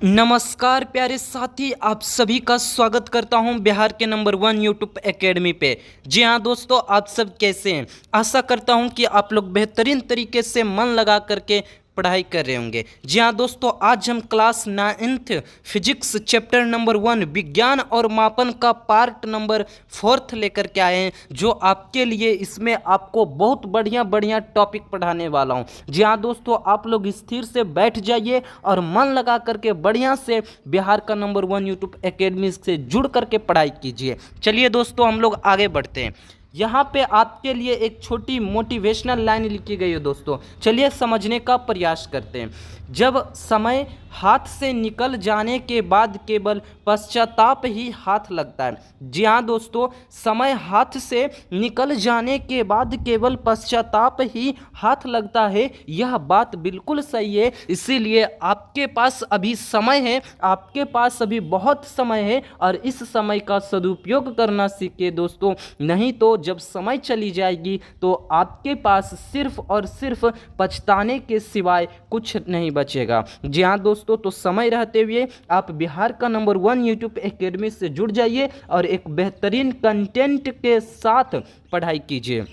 नमस्कार प्यारे साथी, आप सभी का स्वागत करता हूं बिहार के नंबर 1 यूट्यूब एकेडमी पे। जी हां दोस्तों, आप सब कैसे हैं? आशा करता हूं कि आप लोग बेहतरीन तरीके से मन लगा करके पढ़ाई कर रहे होंगे। जी हाँ दोस्तों, आज हम class 9th physics chapter number 1 विज्ञान और मापन का पार्ट नंबर 4 लेकर के आए हैं, जो आपके लिए इसमें आपको बहुत बढ़िया बढ़िया टॉपिक पढ़ाने वाला हूँ। जी हाँ दोस्तों, आप लोग स्थिर से बैठ जाइए और मन लगा करके बढ़िया से बिहार का नंबर 1 यूट्यूब एकेडमी से जुड़ करके पढ़ाई कीजिए। चलिए दोस्तों, हम लोग आगे बढ़ते हैं। यहाँ पे आपके लिए एक छोटी मोटिवेशनल लाइन लिखी गई है दोस्तों, चलिए समझने का प्रयास करते हैं। जब समय हाथ से निकल जाने के बाद केवल पश्चाताप ही हाथ लगता है। जी हाँ दोस्तों, समय हाथ से निकल जाने के बाद केवल पश्चाताप ही हाथ लगता है, यह बात बिल्कुल सही है। इसीलिए आपके पास अभी समय है, आपके पास अभी बहुत समय है और इस समय का सदुपयोग करना सीखिए दोस्तों। नहीं तो जब समय चली जाएगी तो आपके पास सिर्फ और सिर्फ पछताने के सिवाय कुछ नहीं बचेगा। जी हाँ दोस्तों, तो समय रहते हुए आप बिहार का नंबर 1 यूट्यूब एकेडमी से जुड़ जाइए और एक बेहतरीन कंटेंट के साथ पढ़ाई कीजिए।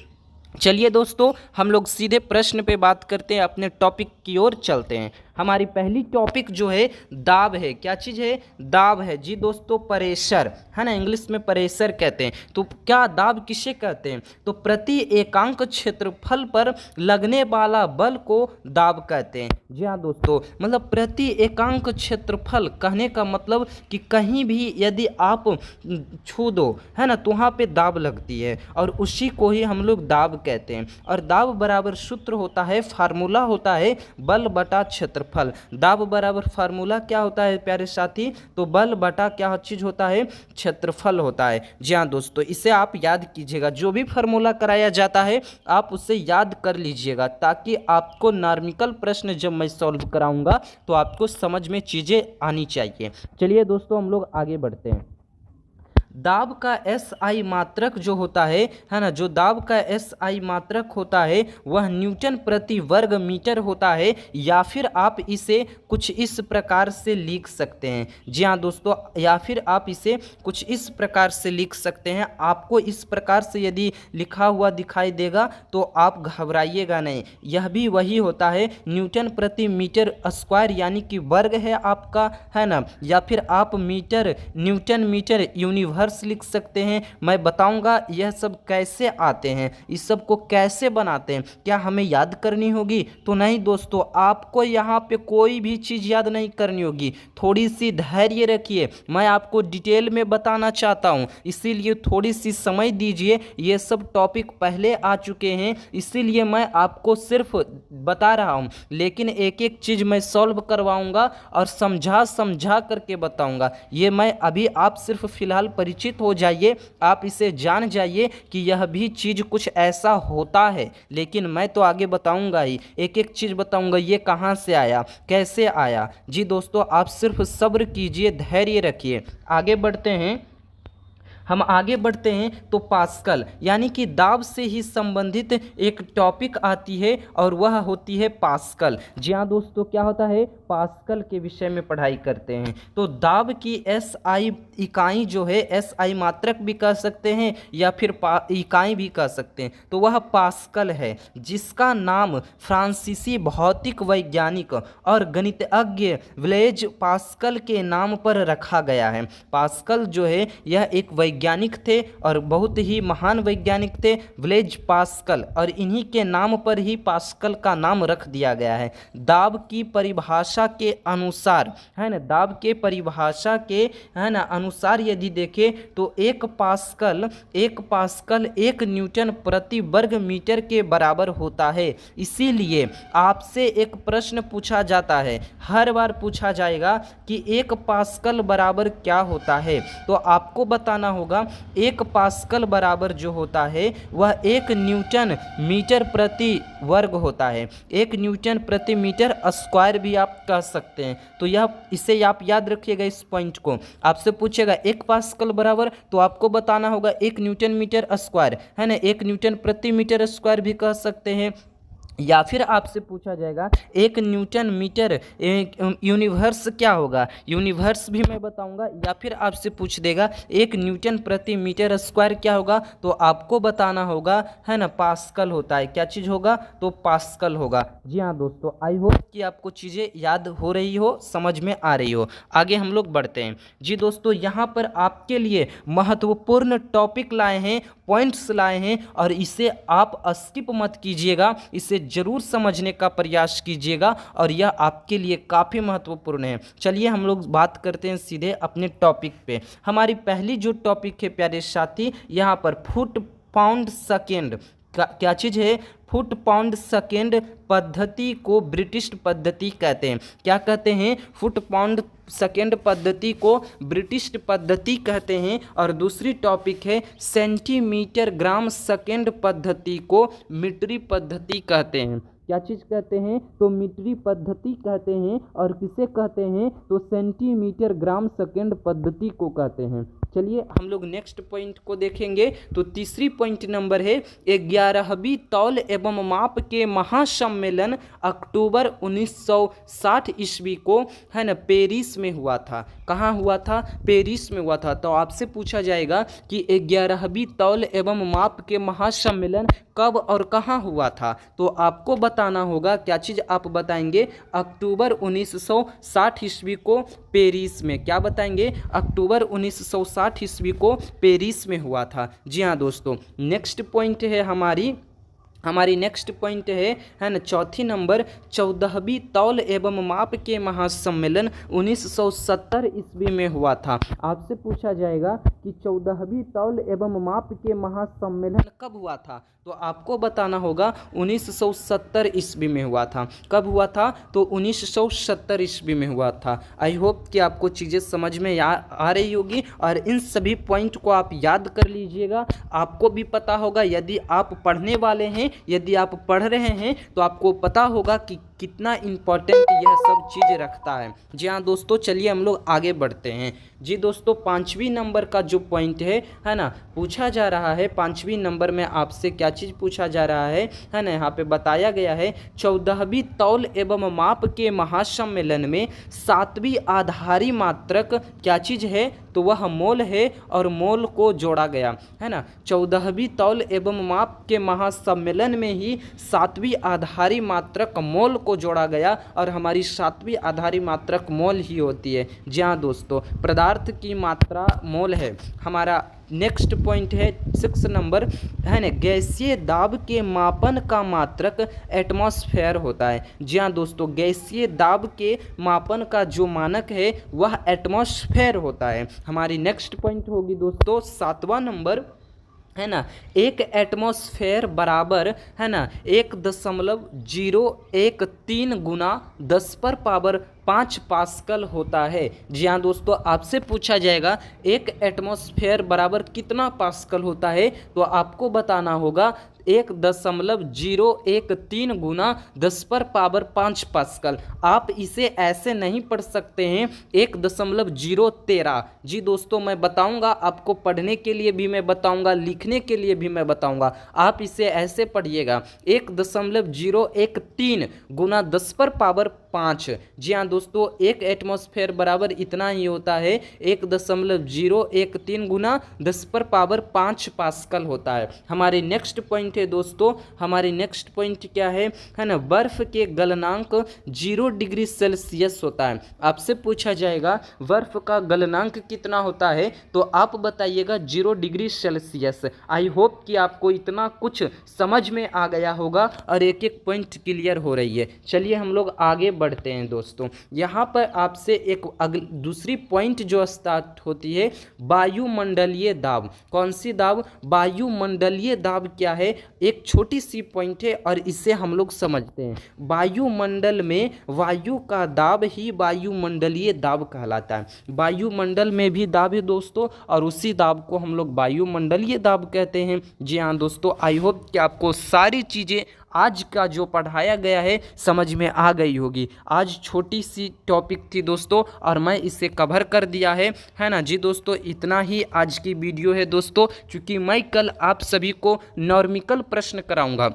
चलिए दोस्तों, हम लोग सीधे प्रश्न पे बात करते हैं, अपने टॉपिक की ओर चलते हैं। हमारी पहली टॉपिक जो है दाब है। क्या चीज़ है? दाब है। जी दोस्तों, प्रेशर है ना, इंग्लिश में प्रेशर कहते हैं। तो क्या दाब किसे कहते हैं? तो प्रति एकांक क्षेत्रफल पर लगने वाला बल को दाब कहते हैं। जी हाँ दोस्तों, मतलब प्रति एकांक क्षेत्रफल कहने का मतलब कि कहीं भी यदि आप छू दो है ना, तो वहाँ पे दाब लगती है और उसी को ही हम लोग दाब कहते हैं। और दाब बराबर सूत्र होता है, फार्मूला होता है बल बटा क्षेत्रफल। दाब बराबर फार्मूला क्या होता है प्यारे साथी? तो बल बटा क्या चीज़ होता है? क्षेत्रफल होता है। जी हाँ दोस्तों, इसे आप याद कीजिएगा। जो भी फार्मूला कराया जाता है आप उसे याद कर लीजिएगा, ताकि आपको नॉर्मिकल प्रश्न जब मैं सॉल्व कराऊंगा तो आपको समझ में चीज़ें आनी चाहिए। चलिए दोस्तों, हम लोग आगे बढ़ते हैं। दाब का SI मात्रक जो होता है ना, जो दाब का SI मात्रक होता है वह न्यूटन प्रति वर्ग मीटर होता है, या फिर आप इसे कुछ इस प्रकार से लिख सकते हैं। जी हाँ दोस्तों, या फिर आप इसे कुछ इस प्रकार से लिख सकते हैं। आपको इस प्रकार से यदि लिखा हुआ दिखाई देगा तो आप घबराइएगा नहीं, यह भी वही होता है, न्यूटन प्रति मीटर स्क्वायर, यानी कि वर्ग है आपका, है ना। या फिर आप मीटर, न्यूटन मीटर, यूनिवर्स लिख सकते हैं। मैं बताऊंगा यह सब कैसे आते हैं, इस सब को कैसे बनाते हैं। क्या हमें याद करनी होगी? तो नहीं दोस्तों, आपको यहाँ पे कोई भी चीज़ याद नहीं करनी होगी। थोड़ी सी धैर्य रखिए, मैं आपको डिटेल में बताना चाहता हूँ, इसीलिए थोड़ी सी समय दीजिए। ये सब टॉपिक पहले आ चुके हैं, इसीलिए मैं आपको सिर्फ बता रहा हूँ, लेकिन एक एक चीज़ मैं सॉल्व करवाऊँगा और समझा समझा करके बताऊँगा। ये मैं अभी, आप सिर्फ फिलहाल परिचित हो जाइए, आप इसे जान जाइए कि यह भी चीज़ कुछ ऐसा होता है। लेकिन मैं तो आगे बताऊंगा ही, एक एक चीज़ बताऊंगा, ये कहाँ से आया, कैसे आया। जी दोस्तों, आप सिर्फ सब्र कीजिए, धैर्य रखिए। आगे बढ़ते हैं। हम आगे बढ़ते हैं तो पास्कल, यानी कि दाब से ही संबंधित एक टॉपिक आती है और वह होती है पास्कल। जी हाँ दोस्तों, क्या होता है? पास्कल के विषय में पढ़ाई करते हैं। तो दाब की SI इकाई जो है, SI मात्रक भी कह सकते हैं या फिर इकाई भी कह सकते हैं, तो वह पास्कल है, जिसका नाम फ्रांसीसी भौतिक वैज्ञानिक और गणितज्ञ ब्लेज पास्कल के नाम पर रखा गया है। पास्कल जो है यह एक वैज्ञानिक थे और बहुत ही महान वैज्ञानिक थे, ब्लेज पास्कल, और इन्हीं के नाम पर ही पास्कल का नाम रख दिया गया है। दाब की परिभाषा के अनुसार, है ना, दाब के परिभाषा के, है ना, अनुसार यदि देखें तो एक पास्कल 1 न्यूटन प्रति वर्ग मीटर के बराबर होता है। इसीलिए आपसे एक प्रश्न पूछा जाता है, हर बार पूछा जाएगा कि 1 पास्कल बराबर क्या होता है, तो आपको बताना होगा 1 पास्कल बराबर जो होता है वह 1 न्यूटन मीटर प्रति वर्ग होता है। 1 न्यूटन प्रति मीटर स्क्वायर भी आप कह सकते हैं। तो यह, इसे आप याद रखिएगा, इस पॉइंट को। आपसे पूछेगा 1 पास्कल बराबर, तो आपको बताना होगा 1 न्यूटन मीटर स्क्वायर, है ना, 1 न्यूटन प्रति मीटर स्क्वायर भी कह सकते हैं। या फिर आपसे पूछा जाएगा एक न्यूटन मीटर यूनिवर्स क्या होगा, यूनिवर्स भी मैं बताऊंगा। या फिर आपसे पूछ देगा एक न्यूटन प्रति मीटर स्क्वायर क्या होगा, तो आपको बताना होगा, है ना, पास्कल होता है। क्या चीज़ होगा, तो पास्कल होगा। जी हाँ दोस्तों, आई होप कि आपको चीज़ें याद हो रही हो, समझ में आ रही हो। आगे हम लोग बढ़ते हैं। जी दोस्तों, यहाँ पर आपके लिए महत्वपूर्ण टॉपिक लाए हैं, पॉइंट्स लाए हैं, और इसे आप स्किप मत कीजिएगा, इसे जरूर समझने का प्रयास कीजिएगा, और यह आपके लिए काफ़ी महत्वपूर्ण है। चलिए हम लोग बात करते हैं सीधे अपने टॉपिक पे। हमारी पहली जो टॉपिक है प्यारे साथी, यहाँ पर फुट पाउंड सेकेंड क्या चीज़ है, फुट पाउंड सेकेंड पद्धति को ब्रिटिश पद्धति कहते हैं। क्या कहते हैं, फुट पाउंड सेकेंड पद्धति को ब्रिटिश पद्धति कहते हैं। और दूसरी टॉपिक है सेंटीमीटर ग्राम सेकेंड पद्धति को मीटरी पद्धति कहते हैं। क्या चीज़ कहते हैं, तो मीटरी पद्धति कहते हैं। और किसे कहते हैं, तो सेंटीमीटर ग्राम सेकेंड पद्धति को कहते हैं। चलिए हम लोग नेक्स्ट पॉइंट को देखेंगे। तो तीसरी पॉइंट नंबर है 11वीं तौल एवं माप के महासम्मेलन अक्टूबर 1960 ईस्वी को, है ना, पेरिस में हुआ था। कहाँ हुआ था, पेरिस में हुआ था। तो आपसे पूछा जाएगा कि 11वीं तौल एवं माप के महासम्मेलन कब और कहाँ हुआ था, तो आपको बताना होगा। क्या चीज़ आप बताएंगे, अक्टूबर 1960 ईस्वी को पेरिस में। क्या बताएंगे, अक्टूबर 1960 ईस्वी को पेरिस में हुआ था। जी हाँ दोस्तों, नेक्स्ट पॉइंट है हमारी नेक्स्ट पॉइंट है ना, चौथी नंबर 14वीं तौल एवं माप के महासम्मेलन 1970 ईस्वी में हुआ था। आपसे पूछा जाएगा कि 14वीं तौल एवं माप के महासम्मेलन कब हुआ था, तो आपको बताना होगा 1970 ईस्वी में हुआ था। कब हुआ था, तो 1970 ईस्वी में हुआ था। आई होप कि आपको चीज़ें समझ में आ रही होगी, और इन सभी पॉइंट को आप याद कर लीजिएगा। आपको भी पता होगा, यदि आप पढ़ने वाले हैं, यदि आप पढ़ रहे हैं, तो आपको पता होगा कि कितना इम्पोर्टेंट यह सब चीज़ रखता है। जी हाँ दोस्तों, चलिए हम लोग आगे बढ़ते हैं। जी दोस्तों, 5वीं नंबर का जो पॉइंट है ना, पूछा जा रहा है 5वीं नंबर में आपसे क्या चीज़ पूछा जा रहा है ना, यहाँ पे बताया गया है 14वीं तौल एवं माप के महासम्मेलन में 7वीं आधारी मात्रक क्या चीज़ है, तो वह मोल है, और मोल को जोड़ा गया, है ना। 14वीं तौल एवं माप के महासम्मेलन में ही 7वीं आधारी मात्रक मोल को जोड़ा गया, और हमारी 7वीं आधारी मात्रक मोल ही होती है। जी हाँ दोस्तों, पदार्थ की मात्रा मोल है। हमारा नेक्स्ट पॉइंट है 6 नंबर, है ना, गैसीय दाब के मापन का मात्रक एटमॉस्फेयर होता है। जी हाँ दोस्तों, गैसीय दाब के मापन का जो मानक है वह एटमॉस्फेयर होता है। हमारी नेक्स्ट पॉइंट होगी दोस्तों 7वां नंबर, है ना, एक एटमॉस्फेयर बराबर, है ना, 1.013 गुना 10⁵ पास्कल होता है। जी हाँ दोस्तों, आपसे पूछा जाएगा एक एटमॉस्फेयर बराबर कितना पास्कल होता है, तो आपको बताना होगा 1.013 गुना 10⁵ पास्कल। आप इसे ऐसे नहीं पढ़ सकते हैं 1.013। जी दोस्तों, मैं बताऊंगा आपको, पढ़ने के लिए भी मैं बताऊंगा, लिखने के लिए भी मैं बताऊंगा। आप इसे ऐसे पढ़िएगा 1.013 गुना 10⁵ जी हाँ दोस्तों, एक एटमॉस्फेयर बराबर इतना ही होता है, 1.013 गुना 10⁵ पास्कल होता है। हमारे नेक्स्ट पॉइंट है दोस्तों, हमारी नेक्स्ट पॉइंट क्या है ना, बर्फ के गलनांक 0 डिग्री सेल्सियस होता है। आपसे पूछा जाएगा बर्फ का गलनांक कितना होता है, तो आप बताइएगा 0 डिग्री सेल्सियस। आई होप कि आपको इतना कुछ समझ में आ गया होगा, और एक एक पॉइंट क्लियर हो रही है। चलिए हम लोग आगे बढ़ते हैं दोस्तों। यहाँ पर आपसे एक दूसरी पॉइंट जो स्टार्ट होती है, वायुमंडलीय दाब। कौन सी दाब, वायुमंडलीय दाब क्या है, एक छोटी सी पॉइंट है, और इसे हम लोग समझते हैं। वायुमंडल में वायु का दाब ही वायुमंडलीय दाब कहलाता है। वायुमंडल में भी दाब है दोस्तों, और उसी दाब को हम लोग वायुमंडलीय दाब कहते हैं। जी हाँ दोस्तों, आई होप कि आपको सारी चीज़ें आज का जो पढ़ाया गया है समझ में आ गई होगी। आज छोटी सी टॉपिक थी दोस्तों, और मैं इसे कवर कर दिया है ना। जी दोस्तों, इतना ही आज की वीडियो है दोस्तों, क्योंकि मैं कल आप सभी को नॉर्मिकल प्रश्न कराऊंगा।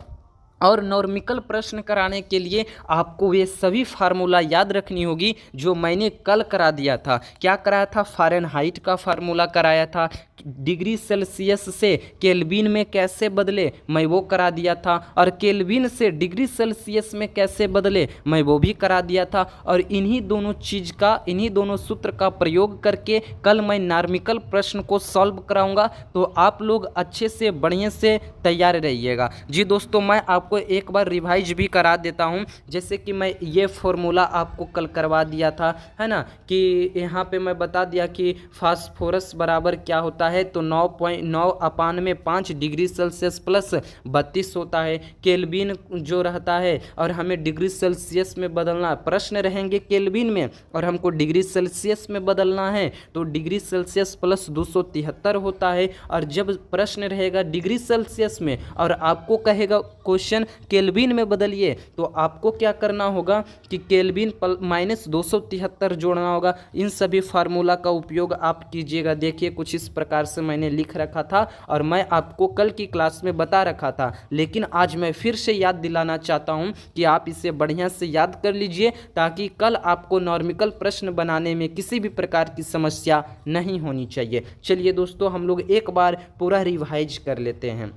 और नॉर्मिकल प्रश्न कराने के लिए आपको ये सभी फार्मूला याद रखनी होगी जो मैंने कल करा दिया था। क्या कराया था? फ़ारेनहाइट का फार्मूला कराया था। डिग्री सेल्सियस से केल्विन में कैसे बदले, मैं वो करा दिया था। और केल्विन से डिग्री सेल्सियस में कैसे बदले, मैं वो भी करा दिया था। और इन्हीं दोनों सूत्र का प्रयोग करके कल मैं नॉर्मिकल प्रश्न को सॉल्व कराऊंगा। तो आप लोग अच्छे से बढ़िया से तैयार रहिएगा। जी दोस्तों, मैं आपको एक बार रिवाइज भी करा देता हूं। जैसे कि मैं ये फॉर्मूला आपको कल करवा दिया था, है ना, कि यहाँ पे मैं बता दिया कि फास्फोरस बराबर क्या होता है, तो 9.9/5 डिग्री सेल्सियस प्लस 32 होता है। केल्विन जो रहता है और हमें डिग्री सेल्सियस में बदलना, प्रश्न रहेंगे केल्विन में और हमको डिग्री सेल्सियस में बदलना है, तो डिग्री सेल्सियस प्लस 273 होता है। और जब प्रश्न रहेगा डिग्री सेल्सियस में और आपको कहेगा क्वेश्चन केल्विन में बदलिए, तो आपको क्या करना होगा कि केल्विन माइनस 273 जोड़ना होगा। इन सभी फार्मूला का उपयोग आप कीजिएगा। देखिए कुछ इस प्रकार से मैंने लिख रखा था और मैं आपको कल की क्लास में बता रखा था, लेकिन आज मैं फिर से याद दिलाना चाहता हूं कि आप इसे बढ़िया से याद कर लीजिए ताकि कल आपको नॉर्मिकल प्रश्न बनाने में किसी भी प्रकार की समस्या नहीं होनी चाहिए। चलिए दोस्तों, हम लोग एक बार पूरा रिवाइज कर लेते हैं।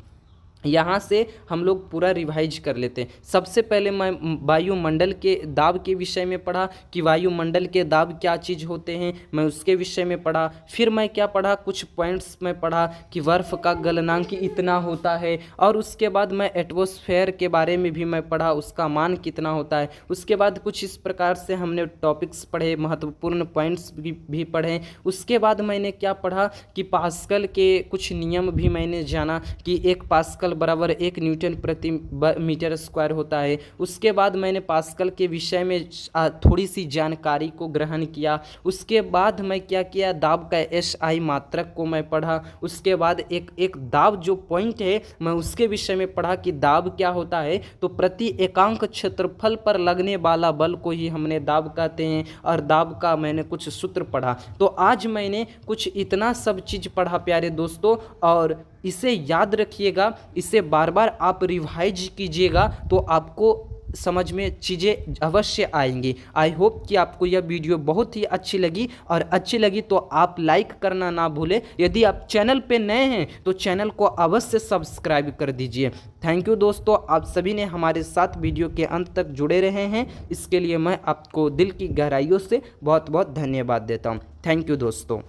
यहाँ से हम लोग पूरा रिवाइज कर लेते हैं। सबसे पहले मैं वायुमंडल के दाब के विषय में पढ़ा कि वायुमंडल के दाब क्या चीज़ होते हैं, मैं उसके विषय में पढ़ा। फिर मैं क्या पढ़ा, कुछ पॉइंट्स में पढ़ा कि बर्फ़ का गलनांक इतना होता है। और उसके बाद मैं एटमॉस्फेयर के बारे में भी मैं पढ़ा, उसका मान कितना होता है। उसके बाद कुछ इस प्रकार से हमने टॉपिक्स पढ़े, महत्वपूर्ण पॉइंट्स भी पढ़े। उसके बाद मैंने क्या पढ़ा कि पास्कल के कुछ नियम भी मैंने जाना कि 1 पास्कल बराबर 1 न्यूटन प्रति मीटर स्क्वायर होता है। उसके बाद मैंने पास्कल के विषय में थोड़ी सी जानकारी को ग्रहण किया। उसके बाद मैं क्या किया, दाब का SI मात्रक को मैं पढ़ा। उसके बाद एक दाब जो पॉइंट है मैं उसके विषय में पढ़ा कि दाब क्या होता है, तो प्रति एकांक क्षेत्रफल पर लगने वाला बल को ही हमने दाब कहते हैं। और दाब का मैंने कुछ सूत्र पढ़ा। तो आज मैंने कुछ इतना सब चीज़ पढ़ा प्यारे दोस्तों, और इसे याद रखिएगा, इसे बार बार आप रिवाइज कीजिएगा तो आपको समझ में चीज़ें अवश्य आएंगी। आई होप कि आपको यह वीडियो बहुत ही अच्छी लगी, और अच्छी लगी तो आप लाइक करना ना भूलें। यदि आप चैनल पे नए हैं तो चैनल को अवश्य सब्सक्राइब कर दीजिए। थैंक यू दोस्तों, आप सभी ने हमारे साथ वीडियो के अंत तक जुड़े रहे हैं, इसके लिए मैं आपको दिल की गहराइयों से बहुत बहुत धन्यवाद देता हूँ। थैंक यू दोस्तों।